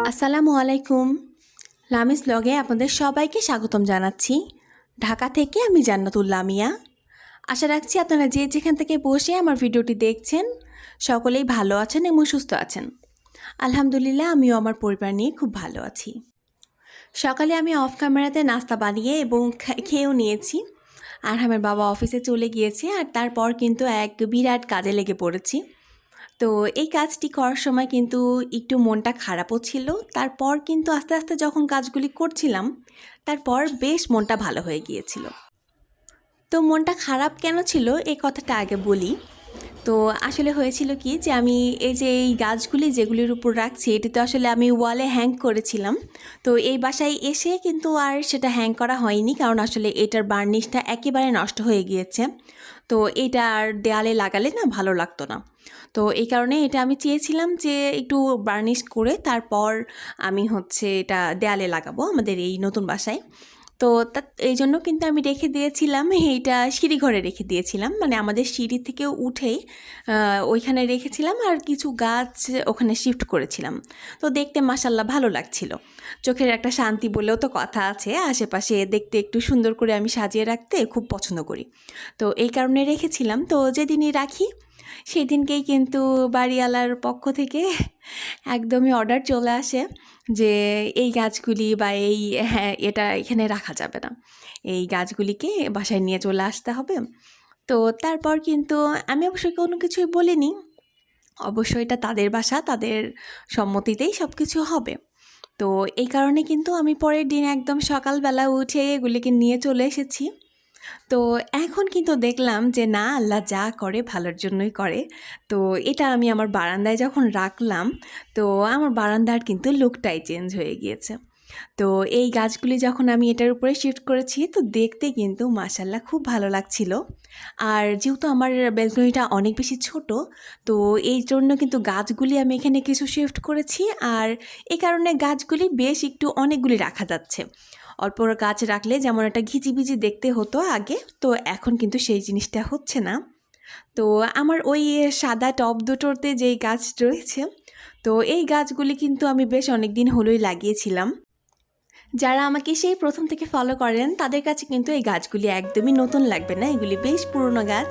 আসসালামু আলাইকুম। লামিস ব্লগে আপনাদের সবাইকে স্বাগতম জানাচ্ছি। ঢাকা থেকে আমি জান্নাতুল লামিয়া। আশা রাখছি আপনারা যে যেখান থেকে বসে আমার ভিডিওটি দেখছেন সকলেই ভালো আছেন এবং সুস্থ আছেন। আলহামদুলিল্লাহ আমিও আমার পরিবার নিয়ে খুব ভালো আছি। সকালে আমি অফ ক্যামেরাতে নাস্তা বানিয়ে এবং খেয়েও নিয়েছি। আর আমার বাবা অফিসে চলে গিয়েছে আর তারপর কিন্তু এক বিরাট কাজে লেগে পড়েছি। তো এই কাজটি করার সময় কিন্তু একটু মনটা খারাপও ছিল। তারপর কিন্তু আস্তে আস্তে যখন কাজগুলি করছিলাম তারপর বেশ মনটা ভালো হয়ে গিয়েছিল। তো মনটা খারাপ কেন ছিল এই কথাটা আগে বলি। তো আসলে হয়েছিল কি যে আমি এই গাছগুলি যেগুলির উপর রাখছি এটি তো আসলে আমি ওয়ালে হ্যাং করেছিলাম। তো এই বাসায় এসে কিন্তু আর সেটা হ্যাং করা হয়নি, কারণ আসলে এটার বার্নিশটা একেবারে নষ্ট হয়ে গিয়েছে। তো এটা আর দেয়ালে লাগালে না ভালো লাগতো না। তো এই কারণে এটা আমি চেয়েছিলাম যে একটু বার্নিশ করে তারপর আমি এটা দেয়ালে লাগাবো আমাদের এই নতুন বাসায়। তো এই জন্য কিন্তু আমি রেখে দিয়েছিলাম, এইটা সিঁড়িঘরে রেখে দিয়েছিলাম, মানে আমাদের সিঁড়ি থেকে উঠেই ওইখানে রেখেছিলাম আর কিছু গাছ ওখানে শিফট করেছিলাম। তো দেখতে মাশাআল্লাহ ভালো লাগছিল। চোখের একটা শান্তি বলেও তো কথা আছে, আশেপাশে দেখতে একটু সুন্দর করে আমি সাজিয়ে রাখতে খুব পছন্দ করি। তো এই কারণে রেখেছিলাম। তো যেদিনই রাখি সেদিনকেই কিন্তু বাড়িওয়ালার পক্ষ থেকে একদমই অর্ডার চলে আসে যে এই গাছগুলি বা এটা এখানে রাখা যাবে না, এই গাছগুলিকে বাসায় নিয়ে চলে আসতে হবে। তো তারপর কিন্তু আমি অবশ্যই কোনো কিছুই বলিনি, অবশ্যই এটা তাদের বাসা, তাদের সম্মতিতেই সব কিছু হবে। তো এই কারণে কিন্তু আমি পরের দিন একদম সকালবেলা উঠে এগুলিকে নিয়ে চলে এসেছি। তো এখন কিন্তু দেখলাম যে না, আল্লাহ যা করে ভালোর জন্যই করে। তো এটা আমি আমার বারান্দায় যখন রাখলাম তো আমার বারান্দার কিন্তু লুকটাই চেঞ্জ হয়ে গিয়েছে। তো এই গাছগুলি যখন আমি এটার উপরে শিফট করেছি তো দেখতে কিন্তু মাশাআল্লাহ খুব ভালো লাগছিল। আর যেহেতু আমার ব্যালকনিটা অনেক বেশি ছোট, তো এই জন্য কিন্তু গাছগুলি আমি এখানে কিছু শিফট করেছি। আর এই কারণে গাছগুলি বেশ একটু অনেকগুলি রাখা যাচ্ছে। অল্প গাছ রাখলে যেমন একটা ঘিচিবিচি দেখতে হতো আগে, তো এখন কিন্তু সেই জিনিসটা হচ্ছে না। তো আমার ওই সাদা টব দুটোতে যেই গাছ রয়েছে, তো এই গাছগুলি কিন্তু আমি বেশ অনেক দিন হলোই লাগিয়েছিলাম। যারা আমাকে সেই প্রথম থেকে ফলো করেন তাদের কাছে কিন্তু এই গাছগুলি একদমই নতুন লাগবে না, এগুলি বেশ পুরনো গাছ।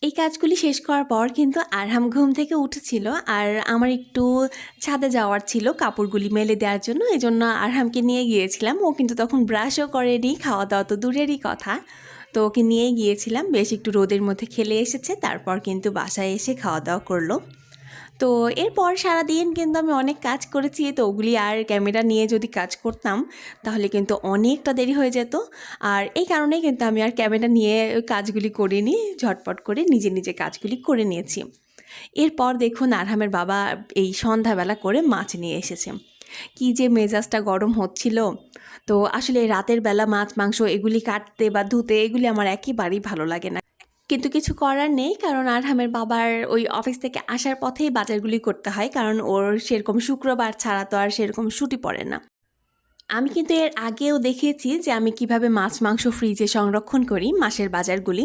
এই কাজগুলি শেষ করার পর কিন্তু আরহাম ঘুম থেকে উঠেছিল আর আমার একটু ছাদে যাওয়ার ছিল কাপড়গুলি মেলে দেওয়ার জন্য, এই জন্য আরহামকে নিয়ে গিয়েছিলাম। ও কিন্তু তখন ব্রাশও করেনি, খাওয়া দাওয়া তো দূরেরই কথা। তো ওকে নিয়ে গিয়েছিলাম, বেশ একটু রোদের মধ্যে খেলে এসেছে, তারপর কিন্তু বাসায় এসে খাওয়া দাওয়া করলো। তো এরপর সারাদিন কিন্তু আমি অনেক কাজ করেছি, তো ওগুলি আর ক্যামেরা নিয়ে যদি কাজ করতাম তাহলে কিন্তু অনেকটা দেরি হয়ে যেত। আর এই কারণেই কিন্তু আমি আর ক্যামেরা নিয়ে কাজগুলি করিনি, ঝটপট করে নিজে নিজে কাজগুলি করে নিয়েছি। এরপর দেখুন আরহামের বাবা এই সন্ধ্যাবেলা করে মাছ নিয়ে এসেছে। কি যে মেজাজটা গরম হচ্ছিল। তো আসলে রাতের বেলা মাছ মাংস এগুলি কাটতে বা ধুতে এগুলি আমার একেবারেই ভালো লাগে না, কিন্তু কিছু করার নেই, কারণ আরহামের বাবার ওই অফিস থেকে আসার পথেই বাজারগুলি করতে হয়, কারণ ওর সেরকম শুক্রবার ছাড়া তো আর সেরকম ছুটি পড়ে না। আমি কিন্তু এর আগেও দেখিয়েছি যে আমি কিভাবে মাছ মাংস ফ্রিজে সংরক্ষণ করি মাসের বাজারগুলি,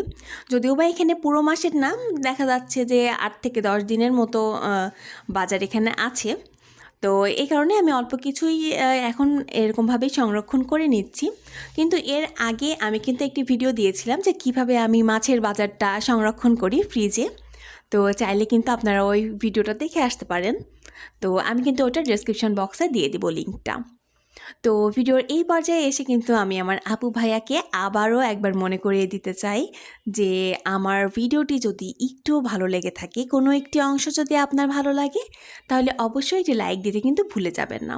যদিও বা এখানে পুরো মাসের না, দেখা যাচ্ছে যে 8 থেকে 10 দিনের মতো বাজার এখানে আছে। তো এই কারণে আমি অল্প কিছুই এখন এরকমভাবেই সংরক্ষণ করে নিচ্ছি। কিন্তু এর আগে আমি কিন্তু একটি ভিডিও দিয়েছিলাম যে কিভাবে আমি মাছের বাজারটা সংরক্ষণ করি ফ্রিজে। তো চাইলে কিন্তু আপনারা ওই ভিডিওটা দেখে আসতে পারেন। তো আমি কিন্তু ওটা ডেসক্রিপশন বক্সে দিয়ে দিব লিঙ্কটা। তো ভিডিওর এই পর্যায়ে এসে কিন্তু আমি আমার আপু ভাইয়াকে আবারও একবার মনে করিয়ে দিতে চাই যে আমার ভিডিওটি যদি একটু ভালো লেগে থাকে, কোনো একটি অংশ যদি আপনার ভালো লাগে, তাহলে অবশ্যই এটি লাইক দিতে কিন্তু ভুলে যাবেন না।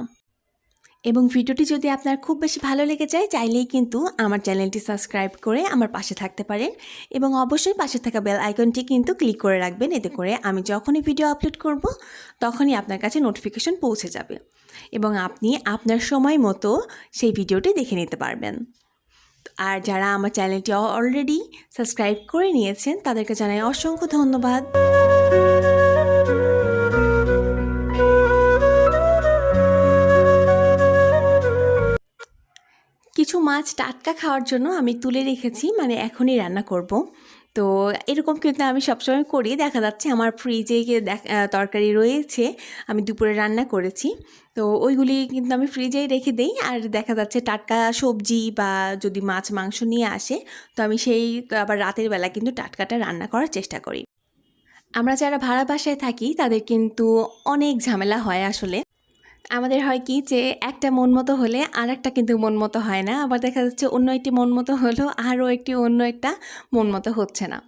এবং ভিডিওটি যদি আপনার খুব বেশি ভালো লেগে যায় চাইলেই কিন্তু আমার চ্যানেলটি সাবস্ক্রাইব করে আমার পাশে থাকতে পারেন, এবং অবশ্যই পাশে থাকা বেল আইকনটি কিন্তু ক্লিক করে রাখবেন, এতে করে আমি যখনই ভিডিও আপলোড করব তখনই আপনার কাছে নোটিফিকেশন পৌঁছে যাবে এবং আপনি আপনার সময় মতো সেই ভিডিওটি দেখে নিতে পারবেন। আর যারা আমার চ্যানেলটি অলরেডি সাবস্ক্রাইব করে নিয়েছেন তাদেরকে জানাই অসংখ্য ধন্যবাদ। কিছু মাছ টাটকা খাওয়ার জন্য আমি তুলে রেখেছি, মানে এখনই রান্না করব। তো এরকম কিন্তু আমি সবসময় করি। দেখা যাচ্ছে আমার ফ্রিজে তরকারি রয়েছে, আমি দুপুরে রান্না করেছি। তো ওইগুলি কিন্তু আমি ফ্রিজেই রেখে দেই। আর দেখা যাচ্ছে টাটকা সবজি বা যদি মাছ মাংস নিয়ে আসে, তো আমি সেই আবার রাতের বেলা কিন্তু টাটকাটা রান্না করার চেষ্টা করি। আমরা যারা ভাড়া বাসায় থাকি তাদের কিন্তু অনেক ঝামেলা হয় আসলে। আমাদের হয় কি যে একটা মন মতো হলে আরেকটা কিন্তু মন মতো হয় না। আবার দেখা যাচ্ছে অন্য একটি মন মতো হলো, আরও একটি অন্য একটা মন মতো হচ্ছে না।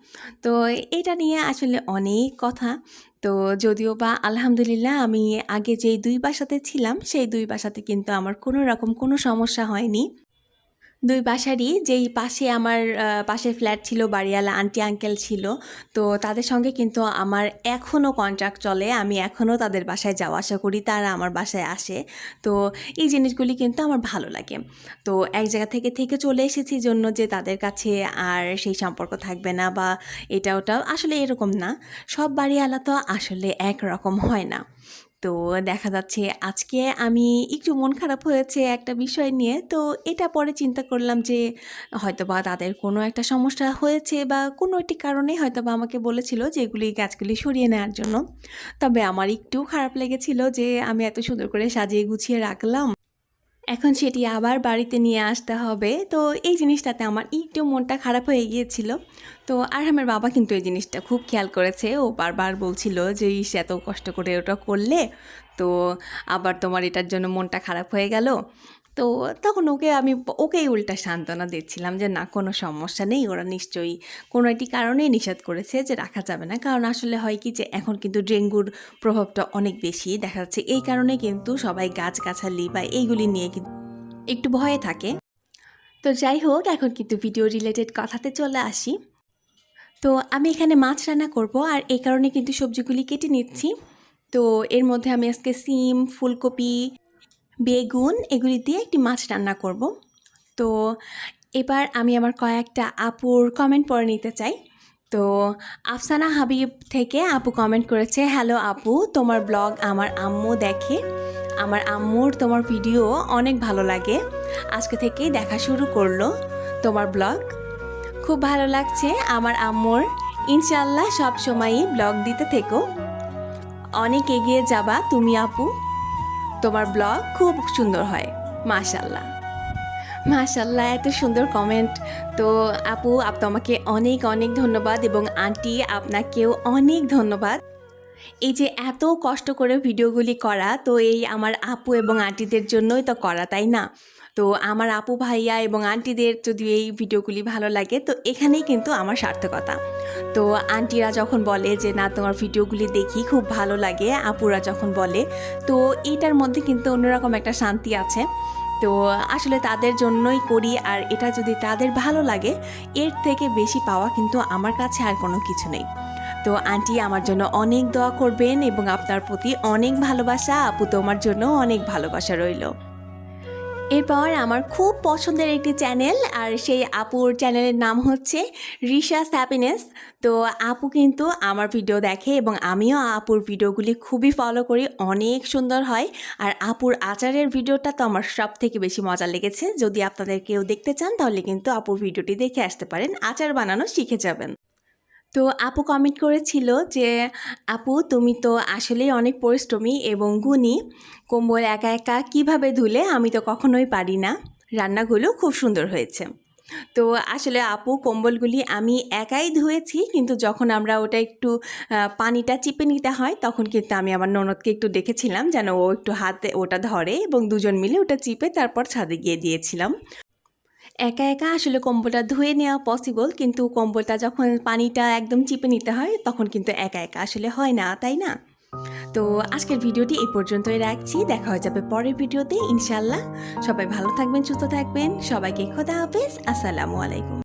তো এটা নিয়ে আসলে অনেক কথা। তো যদিও বা আলহামদুলিল্লাহ আমি আগে যেই ২ বাসাতে ছিলাম সেই ২ বাসাতে কিন্তু আমার কোনো রকম কোনো সমস্যা হয়নি। ২ বাসারই যেই পাশে আমার পাশের ফ্ল্যাট ছিল, বাড়িওয়ালা আন্টি আঙ্কেল ছিল। তো তাদের সঙ্গে কিন্তু আমার এখনও কন্ট্যাক্ট চলে। আমি এখনও তাদের বাসায় যাওয়া আসা করি, তারা আমার বাসায় আসে। তো এই জিনিসগুলি কিন্তু আমার ভালো লাগে। তো এক জায়গা থেকে চলে এসেছি জন্য যে তাদের কাছে আর সেই সম্পর্ক থাকবে না বা এটা ওটা, আসলে এরকম না। সব বাড়িওয়ালা তো আসলে একরকম হয় না। তো দেখা যাচ্ছে আজকে আমি একটু মন খারাপ হয়েছে একটা বিষয় নিয়ে। তো এটা পরে চিন্তা করলাম যে হয়তোবা তাদের কোনো একটা সমস্যা হয়েছে বা কোনো একটি কারণে হয়তোবা আমাকে বলেছিল যে এগুলি গাছগুলি সরিয়ে নেওয়ার জন্য। তবে আমার একটু খারাপ লেগেছিল যে আমি এত সুন্দর করে সাজিয়ে গুছিয়ে রাখলাম, এখন সেটি আবার বাড়িতে নিয়ে আসতে হবে। তো এই জিনিসটাতে আমার একটু মনটা খারাপ হয়ে গিয়েছিল। তো আরহামের বাবা কিন্তু এই জিনিসটা খুব খেয়াল করেছে। ও বারবার বলছিল যে, "ইস! এত কষ্ট করে ওটা করলে, তো আবার তোমার এটার জন্য মনটা খারাপ হয়ে গেল।" তো তখন ওকেই উল্টা সান্ত্বনা দিচ্ছিলাম যে, "না, কোনো সমস্যা নেই। ওরা নিশ্চয়ই কোনো একটি কারণেই নিষেধ করেছে যে রাখা যাবে না।" কারণ আসলে হয় কি যে এখন কিন্তু ডেঙ্গুর প্রভাবটা অনেক বেশি। দেখা যাচ্ছে এই কারণে কিন্তু সবাই গাছগাছালি বা এইগুলি নিয়ে কিন্তু একটু ভয়ে থাকে। তো যাই হোক, এখন কিন্তু ভিডিও রিলেটেড কথাতে চলে আসি। তো আমি এখানে মাছ রান্না করব আর এই কারণে কিন্তু সবজিগুলি কেটে নিচ্ছি। তো এর মধ্যে আমি আজকে সিম, ফুলকপি, বেগুন এগুলি দিয়ে একটি মাছ রান্না করব। তো এবার আমি আমার কয়েকটা আপুর কমেন্ট পড়ে নিতে চাই। তো আফসানা হাবিব থেকে আপু কমেন্ট করেছে, "হ্যালো আপু, তোমার ব্লগ আমার আম্মু দেখে। আমার আম্মুর তোমার ভিডিও অনেক ভালো লাগে। আজকে থেকেই দেখা শুরু করলো তোমার ব্লগ। খুব ভালো লাগছে আমার আম্মুর। ইনশাআল্লাহ সব সময়ই ব্লগ দিতে থেকো। অনেক এগিয়ে যাবা তুমি আপু। তোমার ব্লগ খুব সুন্দর হয়। মাশাআল্লাহ।" মাশাআল্লাহ, এত সুন্দর কমেন্ট। তো আপু তোমাকে অনেক অনেক ধন্যবাদ এবং আন্টি আপনাকেও অনেক ধন্যবাদ। এই যে এত কষ্ট করে ভিডিওগুলি করা, তো এই আমার আপু এবং আন্টিদের জন্যই তো করা, তাই না? তো আমার আপু ভাইয়া এবং আন্টিদের যদি এই ভিডিওগুলি ভালো লাগে, তো এখানেই কিন্তু আমার সার্থকতা। তো আন্টিরা যখন বলে যে না তোমার ভিডিওগুলি দেখি খুব ভালো লাগে, আপুরা যখন বলে, তো এইটার মধ্যে কিন্তু অন্যরকম একটা শান্তি আছে। তো আসলে তাদের জন্যই করি, আর এটা যদি তাদের ভালো লাগে, এর থেকে বেশি পাওয়া কিন্তু আমার কাছে আর কোনো কিছু নেই। তো আন্টি আমার জন্য অনেক দোয়া করবেন এবং আপনার প্রতি অনেক ভালোবাসা। আপু তোমার জন্য অনেক ভালোবাসা রইল। এরপর আমার খুব পছন্দের একটি চ্যানেল, আর সেই আপুর চ্যানেলের নাম হচ্ছে রিশাস হ্যাপিনেস। তো আপু কিন্তু আমার ভিডিও দেখে এবং আমিও আপুর ভিডিওগুলি খুবই ফলো করি, অনেক সুন্দর হয়। আর আপুর আচারের ভিডিওটা তো আমার সব থেকে বেশি মজা লেগেছে। যদি আপনাদের কেউ দেখতে চান তাহলে কিন্তু আপুর ভিডিওটি দেখে আসতে পারেন, আচার বানানো শিখে যাবেন। তো আপু কমেন্ট করেছিল যে, "আপু তুমি তো আসলেই অনেক পরিশ্রমী এবং গুণী। কম্বল একা একা কীভাবে ধুলে? আমি তো কখনোই পারি না। রান্নাগুলো খুব সুন্দর হয়েছে।" তো আসলে আপু কম্বলগুলি আমি একাই ধুয়েছি, কিন্তু যখন আমরা ওটা একটু পানিটা চিপে নিতে হয় তখন কিন্তু আমি আমার ননদকে একটু ডেকেছিলাম যেন ও একটু হাতে ওটা ধরে এবং দুজন মিলে ওটা চিপে তারপর ছাদে গিয়ে দিয়েছিলাম। একা একা আসলে কম্বলটা ধুয়ে নেওয়া পসিবল, কিন্তু কম্বলটা যখন পানিটা একদম চিপে নিতে হয় তখন কিন্তু একা একা আসলে হয় না, তাই না? তো আজকের ভিডিওটি এই পর্যন্তই রাখছি। দেখা হয়ে যাবে পরের ভিডিওতে ইনশাল্লাহ। সবাই ভালো থাকবেন, সুস্থ থাকবেন। সবাইকে খোদা হাফেজ। আসসালামু আলাইকুম।